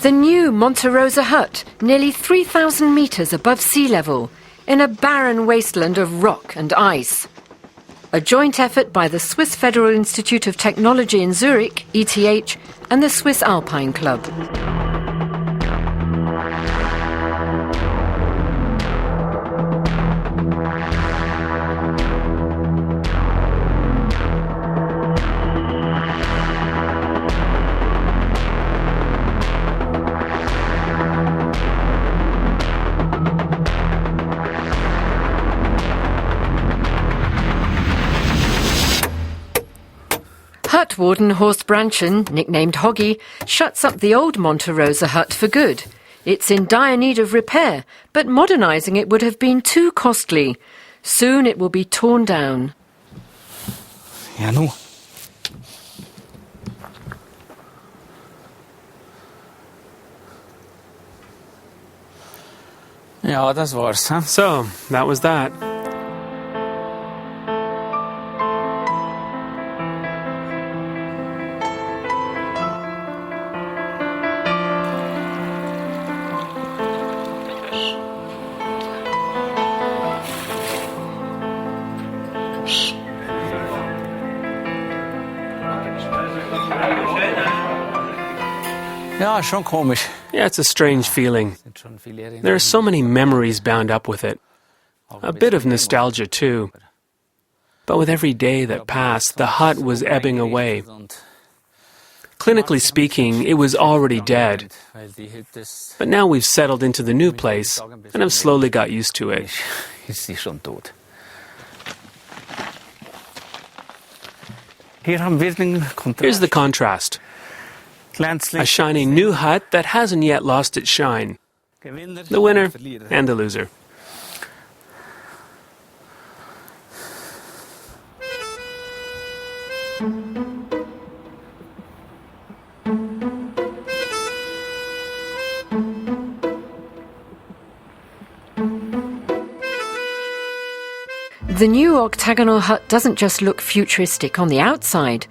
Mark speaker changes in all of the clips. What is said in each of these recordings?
Speaker 1: The new Monta Rosa hut, nearly 3,000 meters above sea level, in a barren wasteland of rock and ice. A joint effort by the Swiss Federal Institute of Technology in Zurich, ETH, and the Swiss Alpine Club. Hut warden Horst Branchen, nicknamed Hoggy, shuts up the old Monta Rosa hut for good. It's in dire need of repair, but modernising it would have been too costly. Soon it will be torn down.
Speaker 2: Ja, nu. Ja, das war's. Huh?
Speaker 3: So, that was that.
Speaker 2: Ja, schon komisch.
Speaker 3: Yeah, it's a strange feeling. There are so many memories bound up with it. A bit of nostalgia too. But with every day that passed, the hut was ebbing away. Clinically speaking, it was already dead. But now we've settled into the new place, and I've slowly got used to it. Here's the contrast. A shiny new hut that hasn't yet lost its shine. The winner and the loser.
Speaker 1: The new octagonal hut doesn't just look futuristic on the outside.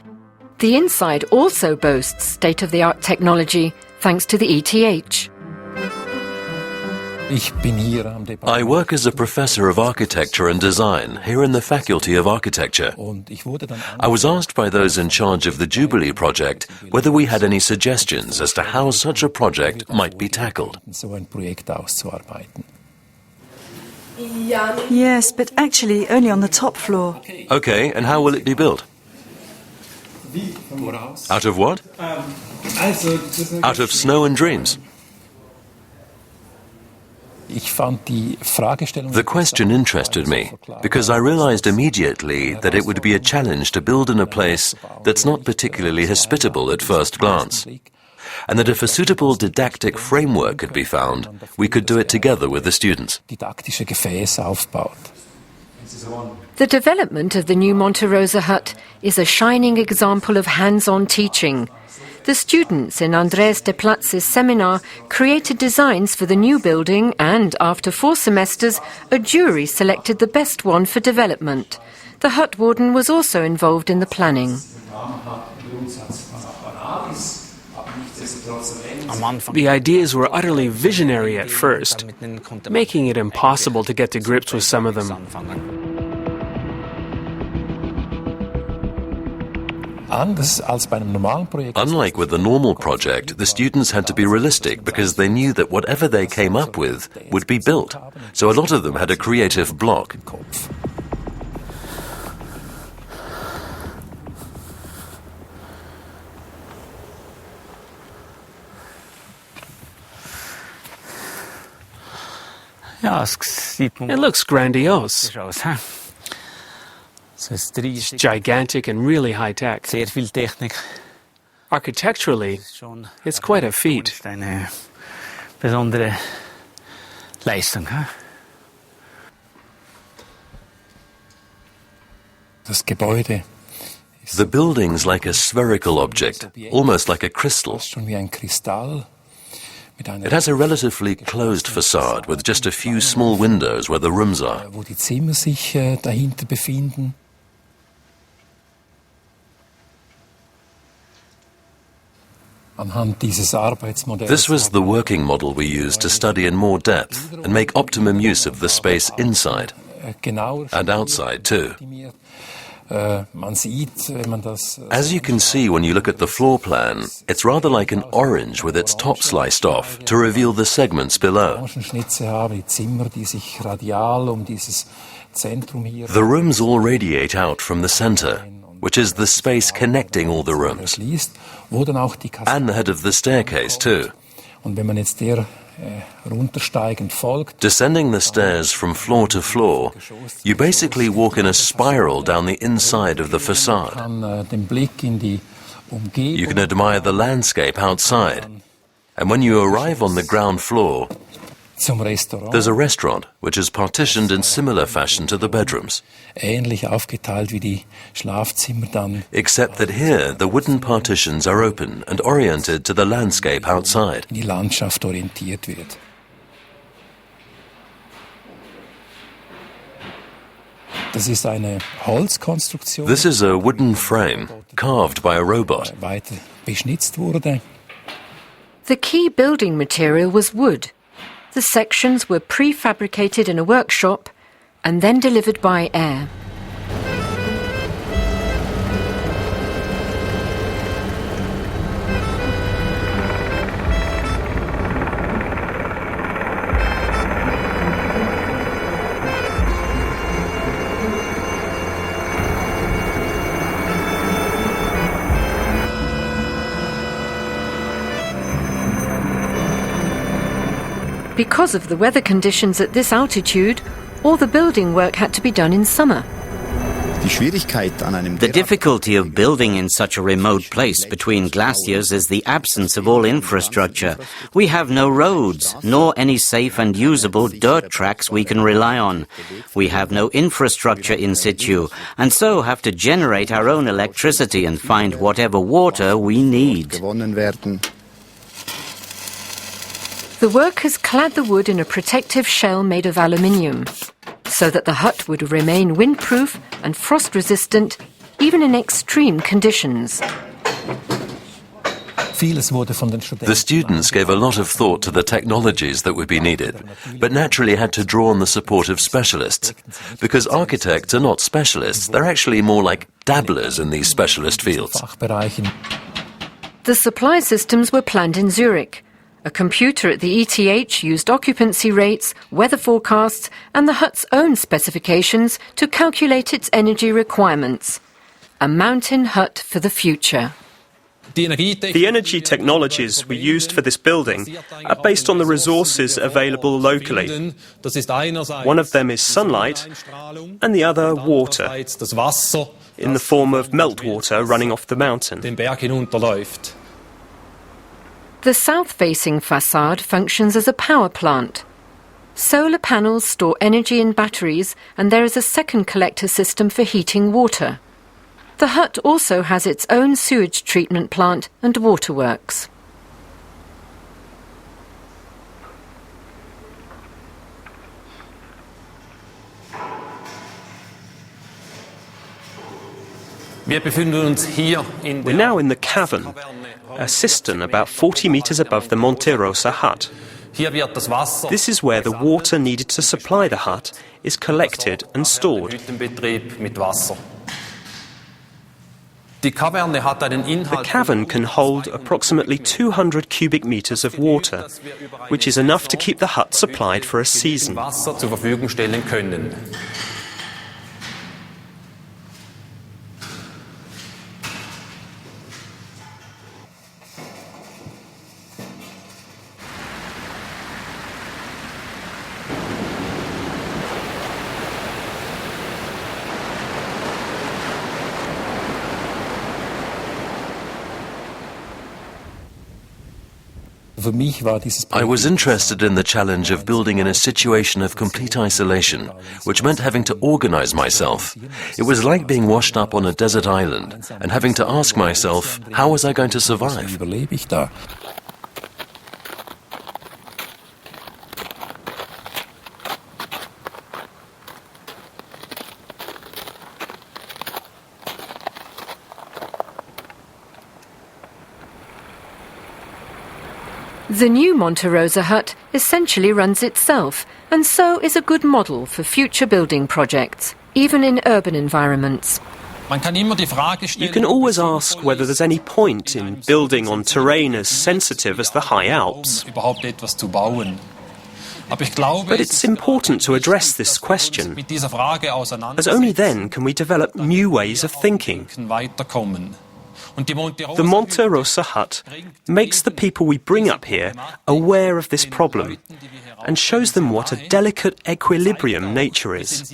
Speaker 1: The inside also boasts state-of-the-art technology, thanks to the ETH.
Speaker 4: I work as a professor of architecture and design here in the Faculty of Architecture. I was asked by those in charge of the Jubilee project whether we had any suggestions as to how such a project might be tackled.
Speaker 5: Yes, but actually only on the top floor.
Speaker 4: Okay, and how will it be built? Out of what? Out of snow and dreams. The question interested me because I realized immediately that it would be a challenge to build in a place that's not particularly hospitable at first glance, and that if a suitable didactic framework could be found, we could do it together with the students.
Speaker 1: The development of the new Monta Rosa hut is a shining example of hands-on teaching. The students in Andreas de Platz's seminar created designs for the new building, and after 4 semesters, a jury selected the best one for development. The hut warden was also involved in the planning.
Speaker 3: The ideas were utterly visionary at first, making it impossible to get to grips with some of them.
Speaker 4: Unlike with the normal project, the students had to be realistic because they knew that whatever they came up with would be built. So a lot of them had a creative block.
Speaker 3: It looks grandiose. It's gigantic and really high-tech. Architecturally, it's quite a feat.
Speaker 2: Besondere Leistung.
Speaker 4: The building's like a spherical object, almost like a crystal. It has a relatively closed facade with just a few small windows where the rooms are. This was the working model we used to study in more depth and make optimum use of the space inside and outside too. As you can see when you look at the floor plan, it's rather like an orange with its top sliced off to reveal the segments below. The rooms all radiate out from the center, which is the space connecting all the rooms, and the head of the staircase too. Descending the stairs from floor to floor, you basically walk in a spiral down the inside of the facade. You can admire the landscape outside, and when you arrive on the ground floor, there's a restaurant which is partitioned in similar fashion to the bedrooms. Except that here the wooden partitions are open and oriented to the landscape outside. This is a wooden frame carved by a robot.
Speaker 1: The key building material was wood. The sections were prefabricated in a workshop and then delivered by air. Because of the weather conditions at this altitude, all the building work had to be done in summer.
Speaker 6: The difficulty of building in such a remote place between glaciers is the absence of all infrastructure. We have no roads, nor any safe and usable dirt tracks we can rely on. We have no infrastructure in situ, and so have to generate our own electricity and find whatever water we need.
Speaker 1: The workers clad the wood in a protective shell made of aluminium, so that the hut would remain windproof and frost-resistant even in extreme conditions.
Speaker 4: The students gave a lot of thought to the technologies that would be needed, but naturally had to draw on the support of specialists, because architects are not specialists, they're actually more like dabblers in these specialist fields.
Speaker 1: The supply systems were planned in Zurich. A computer at the ETH used occupancy rates, weather forecasts, and the hut's own specifications to calculate its energy requirements. A mountain hut for the future.
Speaker 7: The energy technologies we used for this building are based on the resources available locally. One of them is sunlight, and the other water, in the form of meltwater running off the mountain.
Speaker 1: The south-facing facade functions as a power plant. Solar panels store energy in batteries, and there is a second collector system for heating water. The hut also has its own sewage treatment plant and waterworks.
Speaker 7: We're now in the cavern, a cistern about 40 meters above the Monta Rosa hut. This is where the water needed to supply the hut is collected and stored. The cavern can hold approximately 200 cubic meters of water, which is enough to keep the hut supplied for a season.
Speaker 4: I was interested in the challenge of building in a situation of complete isolation, which meant having to organize myself. It was like being washed up on a desert island and having to ask myself, how was I going to survive?
Speaker 1: The new Monta Rosa hut essentially runs itself, and so is a good model for future building projects, even in urban environments.
Speaker 7: You can always ask whether there's any point in building on terrain as sensitive as the high Alps. But it's important to address this question, as only then can we develop new ways of thinking. The Monta Rosa hut makes the people we bring up here aware of this problem and shows them what a delicate equilibrium nature is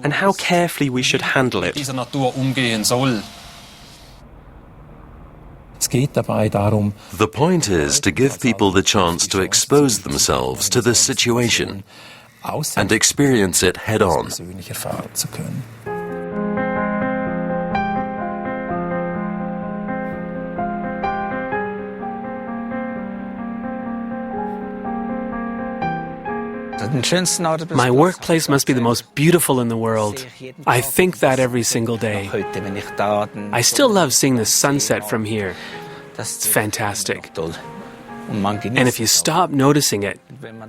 Speaker 7: and how carefully we should handle it.
Speaker 4: The point is to give people the chance to expose themselves to this situation and experience it head on.
Speaker 3: My workplace must be the most beautiful in the world. I think that every single day. I still love seeing the sunset from here. It's fantastic. And if you stop noticing it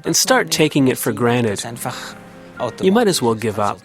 Speaker 3: and start taking it for granted, you might as well give up.